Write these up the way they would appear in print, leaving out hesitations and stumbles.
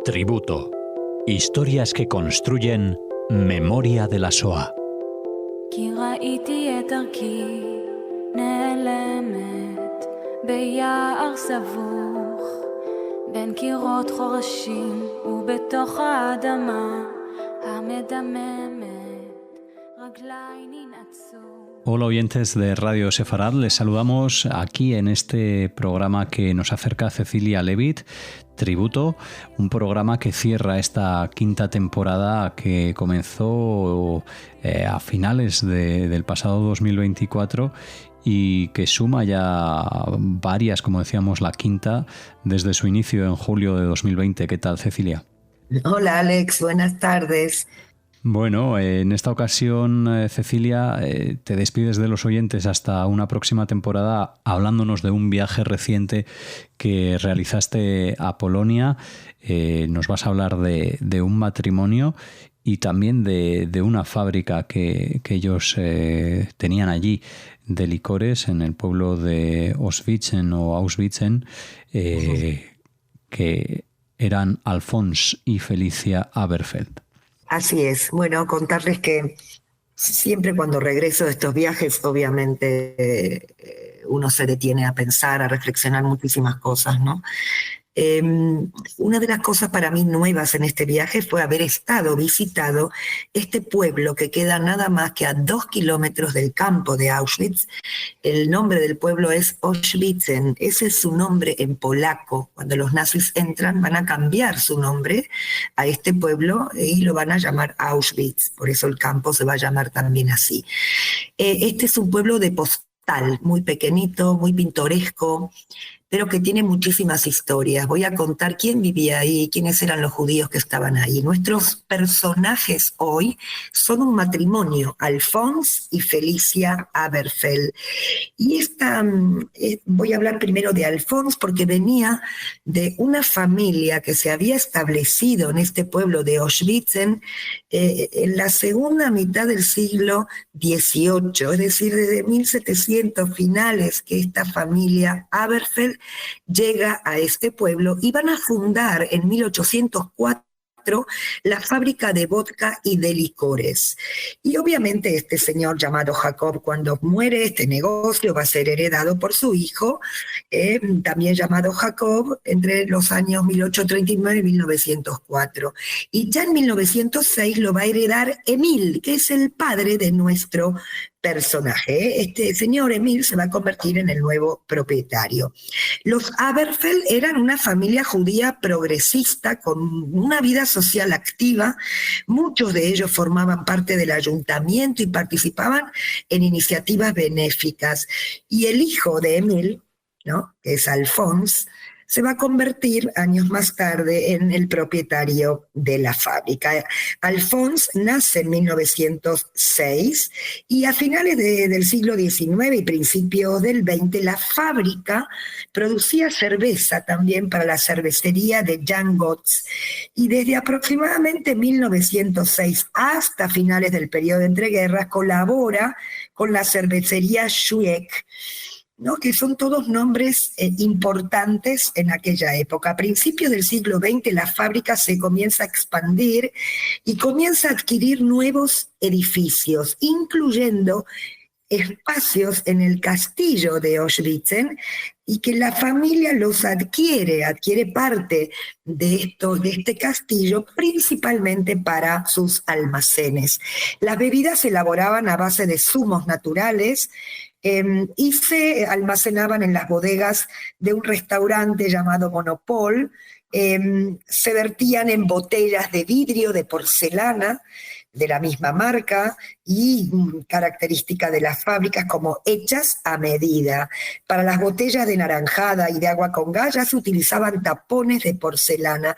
Tributo. Historias que construyen memoria de la Shoah. כי ראיתי את דרכי נעלמת ביער סבוך בין קירות חורשים ובתוך האדמה המדממת רגליי ננעצו. Hola oyentes de Radio Sefarad, les saludamos aquí en este programa que nos acerca Cecilia Levitt, Tributo, un programa que cierra esta quinta temporada que comenzó a finales del pasado 2024 y que suma ya varias, como decíamos, la quinta desde su inicio en julio de 2020. ¿Qué tal, Cecilia? Hola, Alex, buenas tardes. Bueno, en esta ocasión, Cecilia, te despides de los oyentes hasta una próxima temporada hablándonos de un viaje reciente que realizaste a Polonia. Nos vas a hablar de un matrimonio y también de una fábrica que ellos tenían allí de licores en el pueblo de Auschwitz que eran Alphonse y Felicia Aberfeld. Así es. Bueno, contarles que siempre cuando regreso de estos viajes, obviamente uno se detiene a pensar, a reflexionar muchísimas cosas, ¿no? Una de las cosas para mí nuevas en este viaje fue haber visitado este pueblo que queda nada más que a 2 kilómetros del campo de Auschwitz. El nombre del pueblo es Auschwitzen, ese es su nombre en polaco. Cuando los nazis entran van a cambiar su nombre a este pueblo y lo van a llamar Auschwitz, por eso el campo se va a llamar también así. Este es un pueblo de postal, muy pequeñito, muy pintoresco, pero que tiene muchísimas historias. Voy a contar quién vivía ahí, quiénes eran los judíos que estaban ahí. Nuestros personajes hoy son un matrimonio, Alphonse y Felicia Aberfeld. Y voy a hablar primero de Alphonse porque venía de una familia que se había establecido en este pueblo de Auschwitz en la segunda mitad del siglo XVIII, es decir, desde 1700 finales que esta familia Aberfeld llega a este pueblo y van a fundar en 1804 la fábrica de vodka y de licores. Y obviamente este señor llamado Jacob, cuando muere, este negocio va a ser heredado por su hijo, también llamado Jacob, entre los años 1839 y 1904. Y ya en 1906 lo va a heredar Emil, que es el padre de nuestro personaje. Este señor Emil se va a convertir en el nuevo propietario. Los Aberfeld eran una familia judía progresista con una vida social activa. Muchos de ellos formaban parte del ayuntamiento y participaban en iniciativas benéficas. Y el hijo de Emil, ¿no?, que es Alphonse, se va a convertir años más tarde en el propietario de la fábrica. Alphonse nace en 1906 y a finales del siglo XIX y principios del XX la fábrica producía cerveza también para la cervecería de Jan Gotz, y desde aproximadamente 1906 hasta finales del periodo de entreguerras colabora con la cervecería Schweck, ¿no?, que son todos nombres importantes en aquella época. A principios del siglo XX la fábrica se comienza a expandir y comienza a adquirir nuevos edificios, incluyendo espacios en el castillo de Auschwitz, y que la familia los adquiere parte de este castillo principalmente para sus almacenes. Las bebidas se elaboraban a base de zumos naturales, y se almacenaban en las bodegas de un restaurante llamado Monopol. Se vertían en botellas de vidrio, de porcelana, de la misma marca, y característica de las fábricas como hechas a medida. Para las botellas de naranjada y de agua con gas ya se utilizaban tapones de porcelana.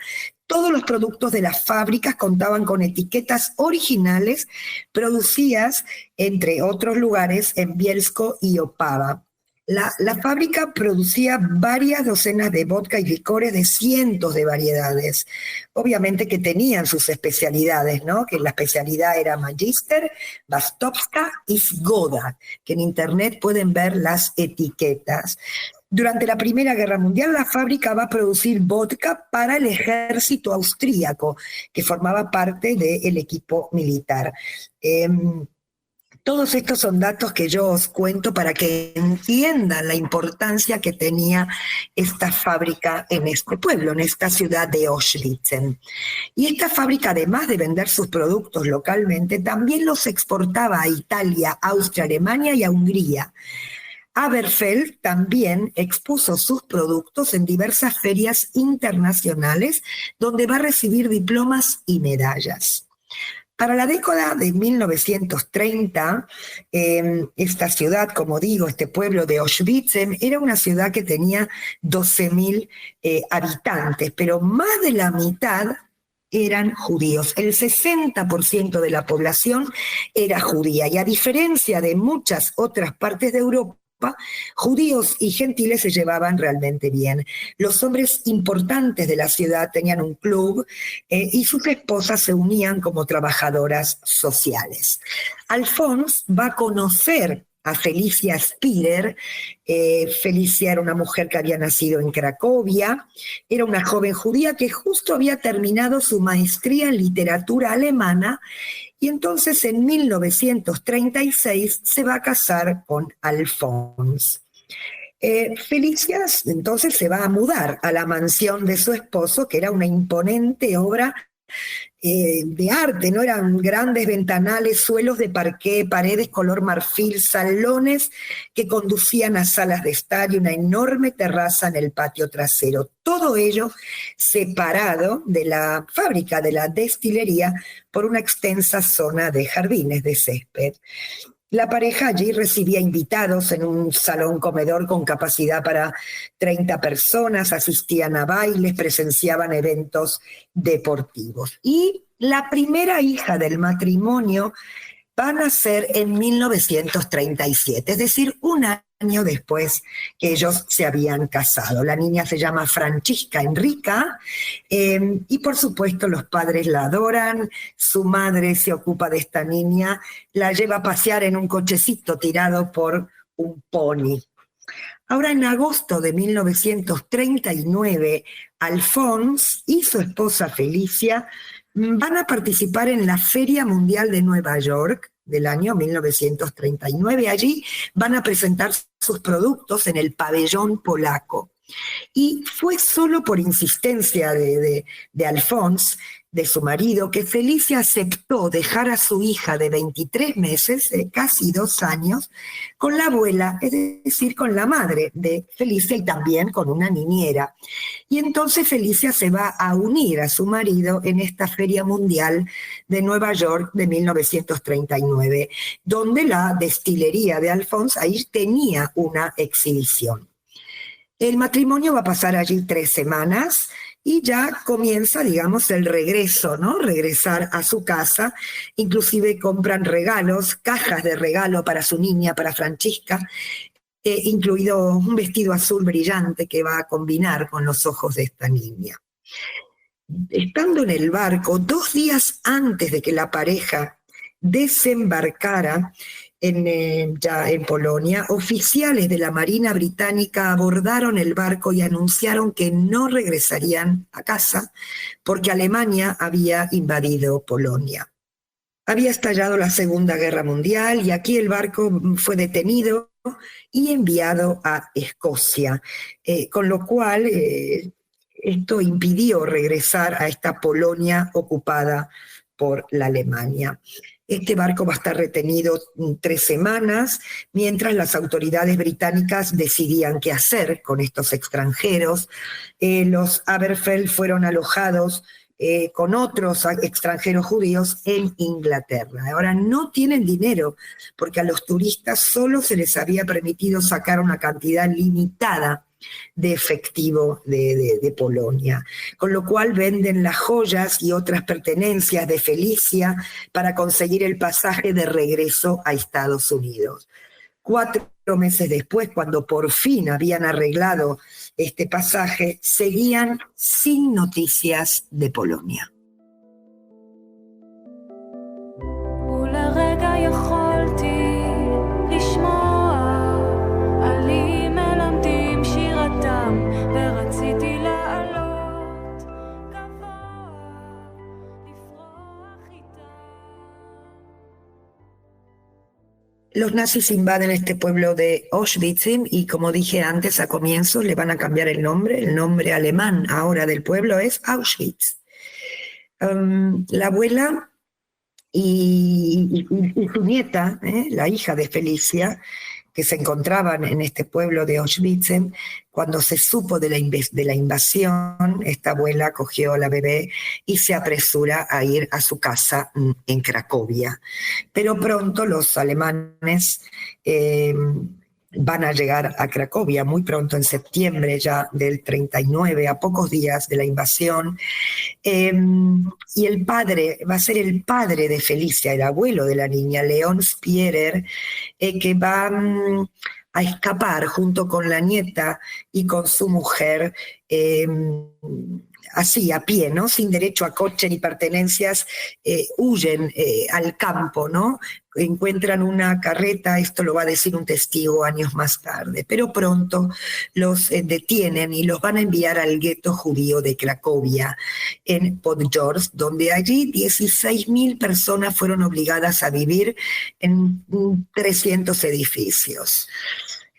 Todos los productos de las fábricas contaban con etiquetas originales producidas, entre otros lugares, en Bielsko y Opava. La fábrica producía varias docenas de vodka y licores de cientos de variedades. Obviamente que tenían sus especialidades, ¿no?, que la especialidad era Magister, Bastowska y Zgoda, que en internet pueden ver las etiquetas. Durante la Primera Guerra Mundial, la fábrica va a producir vodka para el ejército austríaco, que formaba parte del equipo militar. Todos estos son datos que yo os cuento para que entiendan la importancia que tenía esta fábrica en este pueblo, en esta ciudad de Auschwitz. Y esta fábrica, además de vender sus productos localmente, también los exportaba a Italia, Austria, Alemania y a Hungría. Aberfeld también expuso sus productos en diversas ferias internacionales donde va a recibir diplomas y medallas. Para la década de 1930, esta ciudad, como digo, este pueblo de Auschwitz, era una ciudad que tenía 12.000 habitantes, pero más de la mitad eran judíos. El 60% de la población era judía, y a diferencia de muchas otras partes de Europa, judíos y gentiles se llevaban realmente bien. Los hombres importantes de la ciudad tenían un club y sus esposas se unían como trabajadoras sociales. Alfons va a conocer a Felicia Spirer. Felicia era una mujer que había nacido en Cracovia, era una joven judía que justo había terminado su maestría en literatura alemana, y entonces en 1936 se va a casar con Alfons. Felicia entonces se va a mudar a la mansión de su esposo, que era una imponente obra de arte, ¿no? Eran grandes ventanales, suelos de parqué, paredes color marfil, salones que conducían a salas de estar y una enorme terraza en el patio trasero. Todo ello separado de la fábrica, de la destilería, por una extensa zona de jardines de césped. La pareja allí recibía invitados en un salón comedor con capacidad para 30 personas, asistían a bailes, presenciaban eventos deportivos. Y la primera hija del matrimonio va a nacer en 1937, es decir, un año después que ellos se habían casado. La niña se llama Francisca Enrica y por supuesto los padres la adoran. Su madre se ocupa de esta niña, la lleva a pasear en un cochecito tirado por un pony. Ahora, en agosto de 1939, Alfons y su esposa Felicia van a participar en la Feria Mundial de Nueva York del año 1939. Allí van a presentar sus productos en el pabellón polaco. Y fue solo por insistencia de Alfons, de su marido, que Felicia aceptó dejar a su hija de 23 meses, casi 2 años, con la abuela, es decir, con la madre de Felicia y también con una niñera. Y entonces Felicia se va a unir a su marido en esta Feria Mundial de Nueva York de 1939, donde la destilería de Alfons ahí tenía una exhibición. El matrimonio va a pasar allí 3 semanas y ya comienza, digamos, el regreso, ¿no? Regresar a su casa. Inclusive compran regalos, cajas de regalo para su niña, para Francisca, incluido un vestido azul brillante que va a combinar con los ojos de esta niña. Estando en el barco, 2 días antes de que la pareja desembarcara ya en Polonia, oficiales de la Marina Británica abordaron el barco y anunciaron que no regresarían a casa porque Alemania había invadido Polonia. Había estallado la Segunda Guerra Mundial y aquí el barco fue detenido y enviado a Escocia, con lo cual esto impidió regresar a esta Polonia ocupada por la Alemania. Este barco va a estar retenido 3 semanas, mientras las autoridades británicas decidían qué hacer con estos extranjeros. Los Aberfeld fueron alojados con otros extranjeros judíos en Inglaterra. Ahora no tienen dinero porque a los turistas solo se les había permitido sacar una cantidad limitada de efectivo de Polonia, con lo cual venden las joyas y otras pertenencias de Felicia para conseguir el pasaje de regreso a Estados Unidos. 4 meses después, cuando por fin habían arreglado este pasaje, seguían sin noticias de Polonia. יכולתי לשמוע עלים מלמדים שיר Los nazis invaden este pueblo de Auschwitz y, como dije antes a comienzo, le van a cambiar el nombre alemán ahora del pueblo es Auschwitz. La abuela y su nieta, la hija de Felicia, que se encontraban en este pueblo de Auschwitz, cuando se supo de la invasión, esta abuela cogió a la bebé y se apresura a ir a su casa en Cracovia. Pero pronto los alemanes van a llegar a Cracovia, muy pronto, en septiembre ya del 39, a pocos días de la invasión. Y el padre, va a ser el padre de Felicia, el abuelo de la niña, Leon Spierer, que va a escapar junto con la nieta y con su mujer, así, a pie, ¿no? Sin derecho a coche ni pertenencias, huyen al campo, ¿no? Encuentran una carreta, esto lo va a decir un testigo años más tarde, pero pronto los detienen y los van a enviar al gueto judío de Cracovia, en Podgorsk, donde allí 16.000 personas fueron obligadas a vivir en 300 edificios.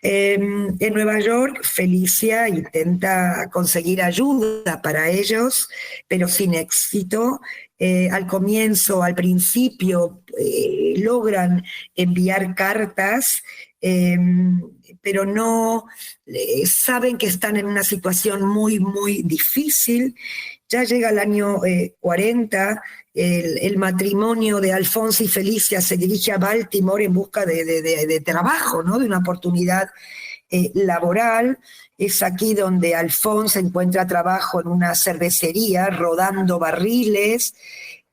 En Nueva York, Felicia intenta conseguir ayuda para ellos, pero sin éxito. Al principio, logran enviar cartas, pero no saben que están en una situación muy, muy difícil. Ya llega el año 40, el matrimonio de Alfonso y Felicia se dirige a Baltimore en busca de trabajo, ¿no? De una oportunidad laboral. Es aquí donde Alfonso encuentra trabajo en una cervecería rodando barriles.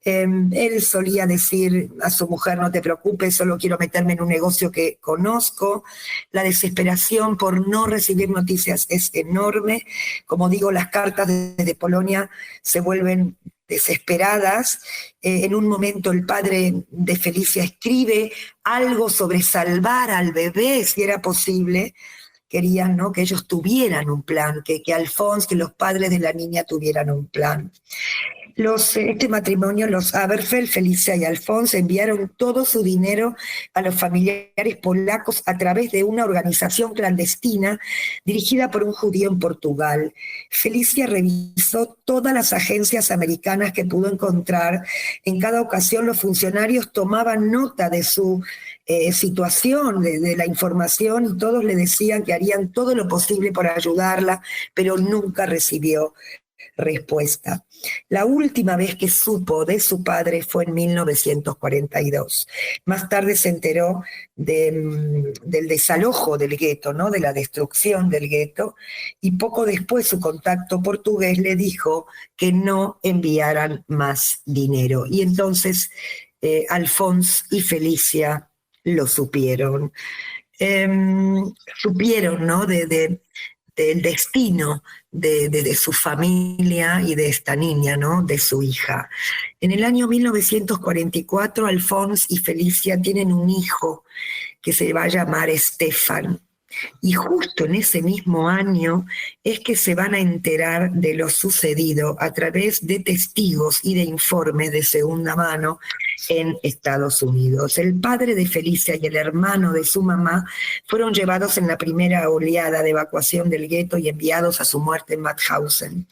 Él solía decir a su mujer: no te preocupes, solo quiero meterme en un negocio que conozco. La desesperación por no recibir noticias es enorme. Como digo, las cartas desde Polonia se vuelven desesperadas. En un momento el padre de Felicia escribe algo sobre salvar al bebé, si era posible. Querían, ¿no?, que ellos tuvieran un plan, que Alphonse, que los padres de la niña tuvieran un plan. Este matrimonio, los Aberfeld, Felicia y Alphonse, enviaron todo su dinero a los familiares polacos a través de una organización clandestina dirigida por un judío en Portugal. Felicia revisó todas las agencias americanas que pudo encontrar. En cada ocasión los funcionarios tomaban nota de su situación, de la información, y todos le decían que harían todo lo posible por ayudarla, pero nunca recibió respuesta. La última vez que supo de su padre fue en 1942. Más tarde se enteró del desalojo del gueto, ¿no?, de la destrucción del gueto, y poco después su contacto portugués le dijo que no enviaran más dinero. Y entonces Alphonse y Felicia lo supieron. Supieron, ¿no?, del destino de su familia y de esta niña, ¿no?, de su hija. En el año 1944, Alphonse y Felicia tienen un hijo que se va a llamar Stefan. Y justo en ese mismo año es que se van a enterar de lo sucedido a través de testigos y de informes de segunda mano en Estados Unidos. El padre de Felicia y el hermano de su mamá fueron llevados en la primera oleada de evacuación del gueto y enviados a su muerte en Mauthausen.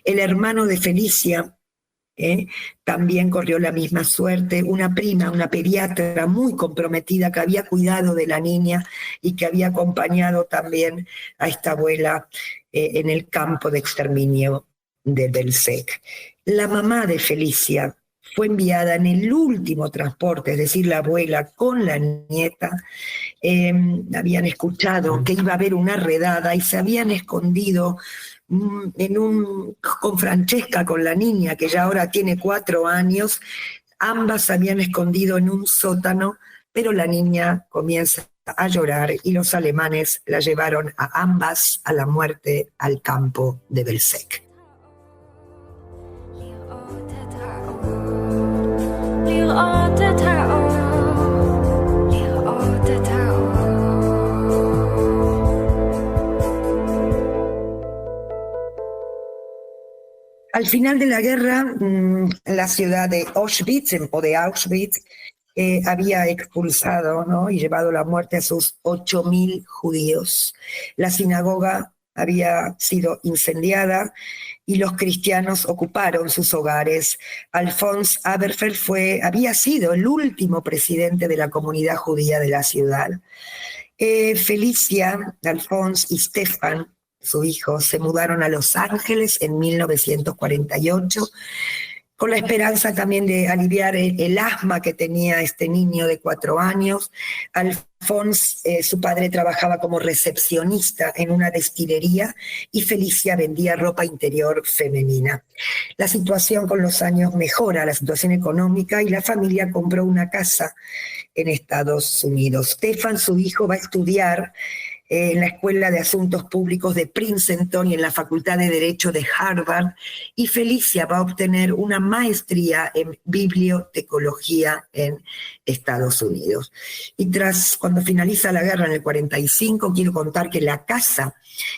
El hermano de Felicia también corrió la misma suerte. Una prima, una pediatra muy comprometida que había cuidado de la niña y que había acompañado también a esta abuela en el campo de exterminio de Belzec. La mamá de Felicia fue enviada en el último transporte, es decir, la abuela con la nieta. Habían escuchado que iba a haber una redada y se habían escondido con Francesca, con la niña, que ya ahora tiene 4 años. Ambas se habían escondido en un sótano, pero la niña comienza a llorar y los alemanes la llevaron a ambas a la muerte al campo de Belzec. Al final de la guerra, la ciudad de Auschwitz, o de Auschwitz, había expulsado, ¿no?, y llevado la muerte a sus 8.000 judíos. La sinagoga había sido incendiada y los cristianos ocuparon sus hogares. Alphonse Aberfeld había sido el último presidente de la comunidad judía de la ciudad. Felicia, Alphonse y Stefan, su hijo, se mudaron a Los Ángeles en 1948 con la esperanza también de aliviar el asma que tenía este niño de 4 años. Alphonse, su padre, trabajaba como recepcionista en una destilería y Felicia vendía ropa interior femenina. La situación con los años mejora, la situación económica, y la familia compró una casa en Estados Unidos. Stefan, su hijo, va a estudiar en la Escuela de Asuntos Públicos de Princeton y en la Facultad de Derecho de Harvard, y Felicia va a obtener una maestría en bibliotecología en Estados Unidos. Y cuando finaliza la guerra en el 45, quiero contar que la casa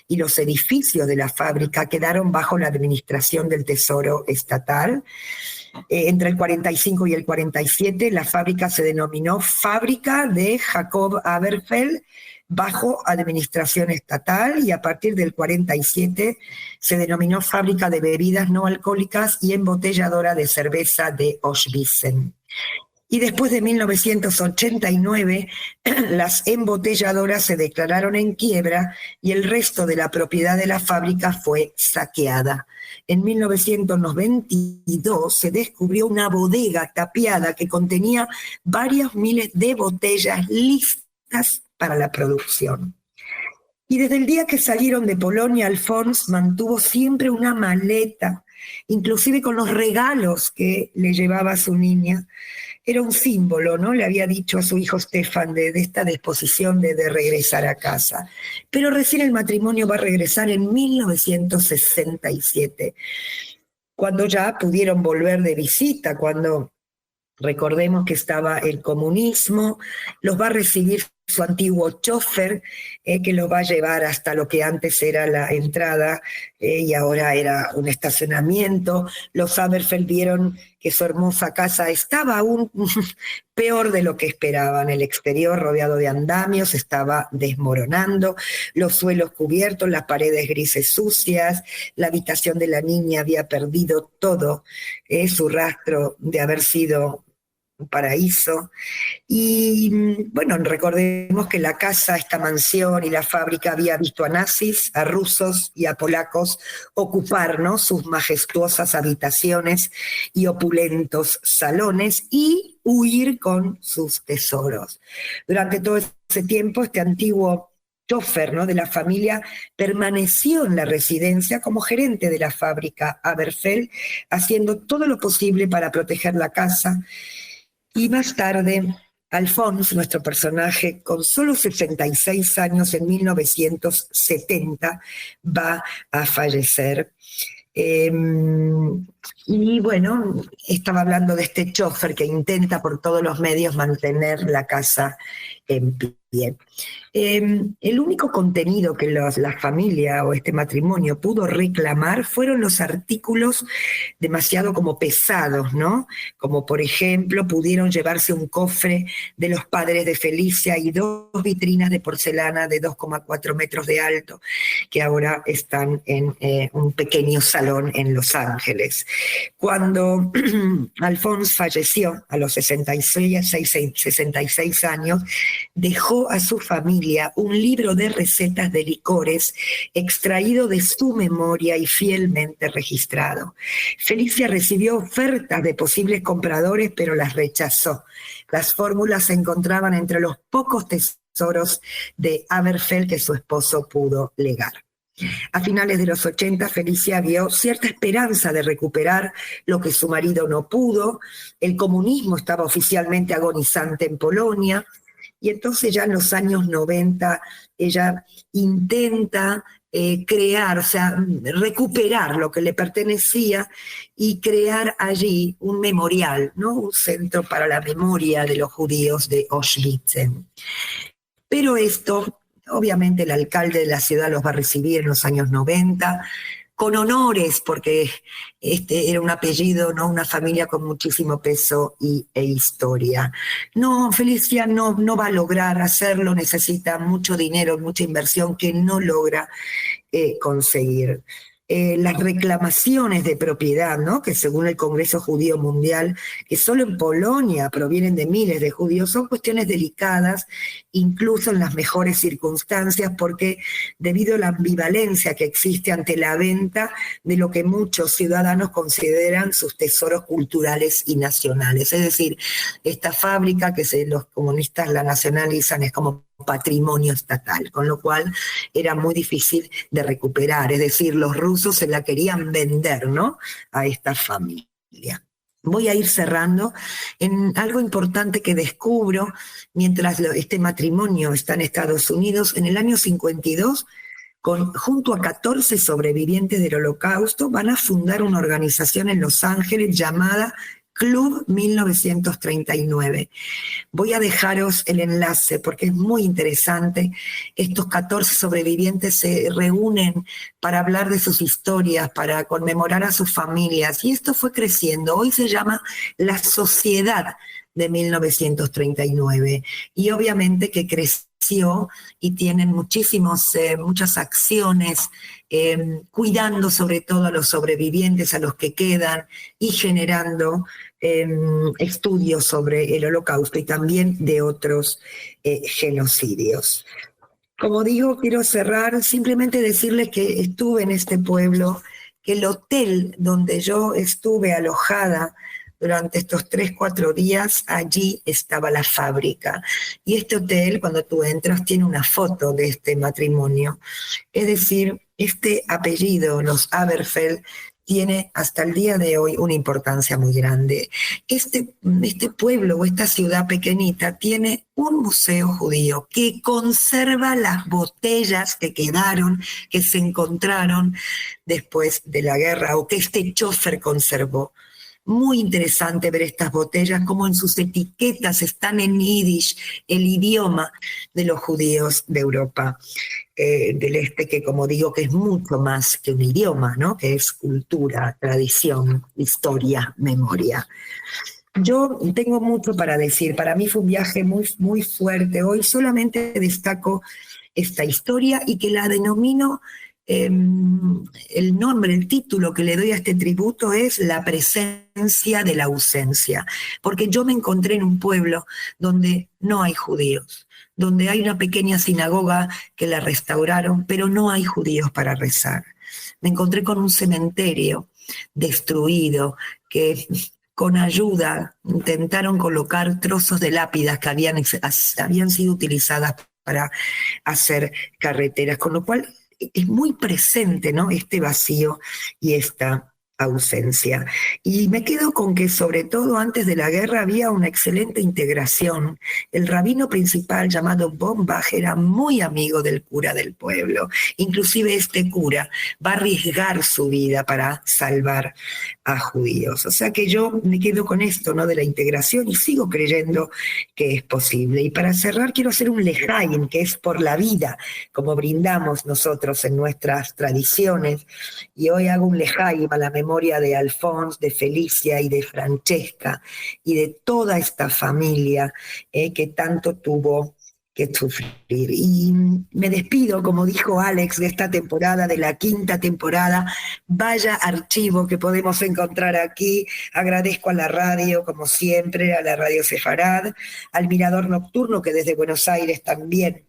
y los edificios de la fábrica quedaron bajo la administración del Tesoro Estatal. Entre el 45 y el 47, la fábrica se denominó Fábrica de Jacob Aberfeld, bajo administración estatal, y a partir del 47 se denominó Fábrica de Bebidas No Alcohólicas y Embotelladora de Cerveza de Oschwitzen. Y después de 1989, las embotelladoras se declararon en quiebra y el resto de la propiedad de la fábrica fue saqueada. En 1992 se descubrió una bodega tapiada que contenía varios miles de botellas listas para la producción. Y desde el día que salieron de Polonia, Alphonse mantuvo siempre una maleta, inclusive con los regalos que le llevaba a su niña. Era un símbolo, ¿no? Le había dicho a su hijo Stefan de esta disposición de regresar a casa. Pero recién el matrimonio va a regresar en 1967, cuando ya pudieron volver de visita, cuando recordemos que estaba el comunismo. Los va a recibir su antiguo chofer, que los va a llevar hasta lo que antes era la entrada y ahora era un estacionamiento. Los Aberfeld vieron que su hermosa casa estaba aún peor de lo que esperaban. El exterior, rodeado de andamios, estaba desmoronando, los suelos cubiertos, las paredes grises sucias, la habitación de la niña había perdido todo su rastro de haber sido un paraíso. Y bueno, recordemos que la casa, esta mansión y la fábrica había visto a nazis, a rusos y a polacos ocupar, ¿no?, sus majestuosas habitaciones y opulentos salones y huir con sus tesoros. Durante todo ese tiempo, este antiguo chofer, ¿no?, de la familia permaneció en la residencia como gerente de la fábrica Aberfeld, haciendo todo lo posible para proteger la casa. Y más tarde, Alphonse, nuestro personaje, con solo 66 años, en 1970, va a fallecer. Y bueno, estaba hablando de este chofer que intenta por todos los medios mantener la casa en pie. El único contenido que la familia o este matrimonio pudo reclamar fueron los artículos demasiado como pesados, ¿no? Como por ejemplo, pudieron llevarse un cofre de los padres de Felicia y 2 vitrinas de porcelana de 2,4 metros de alto, que ahora están en un pequeño salón en Los Ángeles. Cuando Alphonse falleció a los 66 años, dejó a su familia un libro de recetas de licores extraído de su memoria y fielmente registrado. Felicia recibió ofertas de posibles compradores, pero las rechazó. Las fórmulas se encontraban entre los pocos tesoros de Aberfeld que su esposo pudo legar. A finales de los 80, Felicia vio cierta esperanza de recuperar lo que su marido no pudo. El comunismo estaba oficialmente agonizante en Polonia. Y entonces ya en los años 90 ella intenta crear, o sea, recuperar lo que le pertenecía y crear allí un memorial, ¿no?, un centro para la memoria de los judíos de Auschwitz. Pero esto, obviamente el alcalde de la ciudad los va a recibir en los años 90, con honores, porque este era un apellido, ¿no? Una familia con muchísimo peso e historia. No, Felicia no va a lograr hacerlo, necesita mucho dinero, mucha inversión que no logra conseguir. Las reclamaciones de propiedad, ¿no? Que según el Congreso Judío Mundial, que solo en Polonia provienen de miles de judíos, son cuestiones delicadas, incluso en las mejores circunstancias, porque debido a la ambivalencia que existe ante la venta de lo que muchos ciudadanos consideran sus tesoros culturales y nacionales. Es decir, esta fábrica que los comunistas la nacionalizan es como patrimonio estatal, con lo cual era muy difícil de recuperar, es decir, los rusos se la querían vender, ¿no?, a esta familia. Voy a ir cerrando en algo importante que descubro mientras este matrimonio está en Estados Unidos. En el año 52, junto a 14 sobrevivientes del Holocausto, van a fundar una organización en Los Ángeles llamada Club 1939. Voy a dejaros el enlace porque es muy interesante. Estos 14 sobrevivientes se reúnen para hablar de sus historias, para conmemorar a sus familias, y esto fue creciendo. Hoy se llama la Sociedad de 1939, y obviamente que creció y tienen muchas acciones, cuidando sobre todo a los sobrevivientes, a los que quedan, y generando estudios sobre el Holocausto y también de otros genocidios. Como digo, quiero cerrar simplemente decirles que estuve en este pueblo, que el hotel donde yo estuve alojada durante estos 3-4 días, allí estaba la fábrica. Y este hotel, cuando tú entras, tiene una foto de este matrimonio. Es decir, este apellido, los Aberfeld, tiene hasta el día de hoy una importancia muy grande. Este pueblo o esta ciudad pequeñita tiene un museo judío que conserva las botellas que quedaron, que se encontraron después de la guerra, o que este chofer conservó. Muy interesante ver estas botellas, como en sus etiquetas están en yiddish, el idioma de los judíos de Europa del Este, que como digo, que es mucho más que un idioma, ¿no?, que es cultura, tradición, historia, memoria. Yo tengo mucho para decir. Para mí fue un viaje muy, muy fuerte. Hoy solamente destaco esta historia y que la denomino, el nombre, el título que le doy a este tributo es La presencia de la ausencia, porque yo me encontré en un pueblo donde no hay judíos, donde hay una pequeña sinagoga que la restauraron, pero no hay judíos para rezar. Me encontré con un cementerio destruido que con ayuda intentaron colocar trozos de lápidas que habían sido utilizadas para hacer carreteras, con lo cual es muy presente, ¿no?, este vacío y esta ausencia. Y me quedo con que sobre todo antes de la guerra había una excelente integración. El rabino principal, llamado Bombach, era muy amigo del cura del pueblo. Inclusive este cura va a arriesgar su vida para salvar a judíos. O sea que yo me quedo con esto, ¿no?, de la integración, y sigo creyendo que es posible. Y para cerrar quiero hacer un lejaim, que es por la vida, como brindamos nosotros en nuestras tradiciones. Y hoy hago un lejaim a la memoria de Alphonse, de Felicia y de Francesca y de toda esta familia que tanto tuvo que sufrir. Y me despido, como dijo Alex, de esta temporada, de la 5ª temporada. Vaya archivo que podemos encontrar aquí. Agradezco a la radio, como siempre, a la Radio Sefarad, al Mirador Nocturno, que desde Buenos Aires también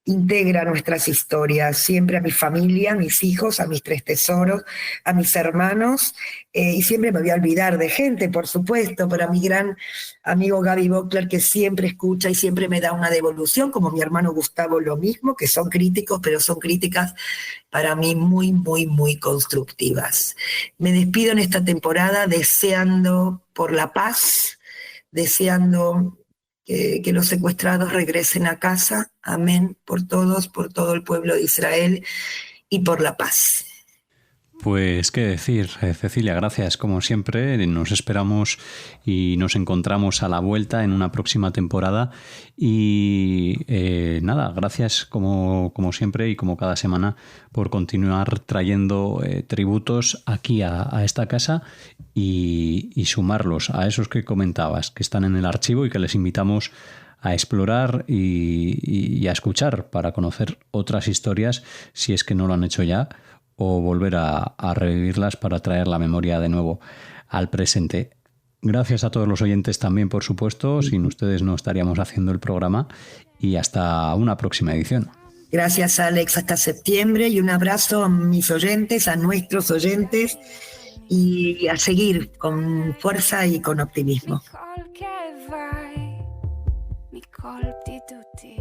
integra nuestras historias, siempre a mi familia, a mis hijos, a mis 3 tesoros, a mis hermanos, y siempre me voy a olvidar de gente, por supuesto, pero a mi gran amigo Gaby Bockler, que siempre escucha y siempre me da una devolución, como mi hermano Gustavo, lo mismo, que son críticos, pero son críticas para mí muy, muy, muy constructivas. Me despido en esta temporada deseando por la paz, deseando que los secuestrados regresen a casa. Amén, por todos, por todo el pueblo de Israel y por la paz. Pues qué decir, Cecilia, gracias como siempre. Nos esperamos y nos encontramos a la vuelta en una próxima temporada. Y nada, gracias como siempre y como cada semana por continuar trayendo tributos aquí a esta casa y sumarlos a esos que comentabas, que están en el archivo y que les invitamos a explorar y a escuchar para conocer otras historias si es que no lo han hecho ya, o volver a revivirlas para traer la memoria de nuevo al presente. Gracias a todos los oyentes también, por supuesto. Sin ustedes no estaríamos haciendo el programa. Y hasta una próxima edición. Gracias, Alex. Hasta septiembre. Y un abrazo a mis oyentes, a nuestros oyentes. Y a seguir con fuerza y con optimismo. מכל בדידותי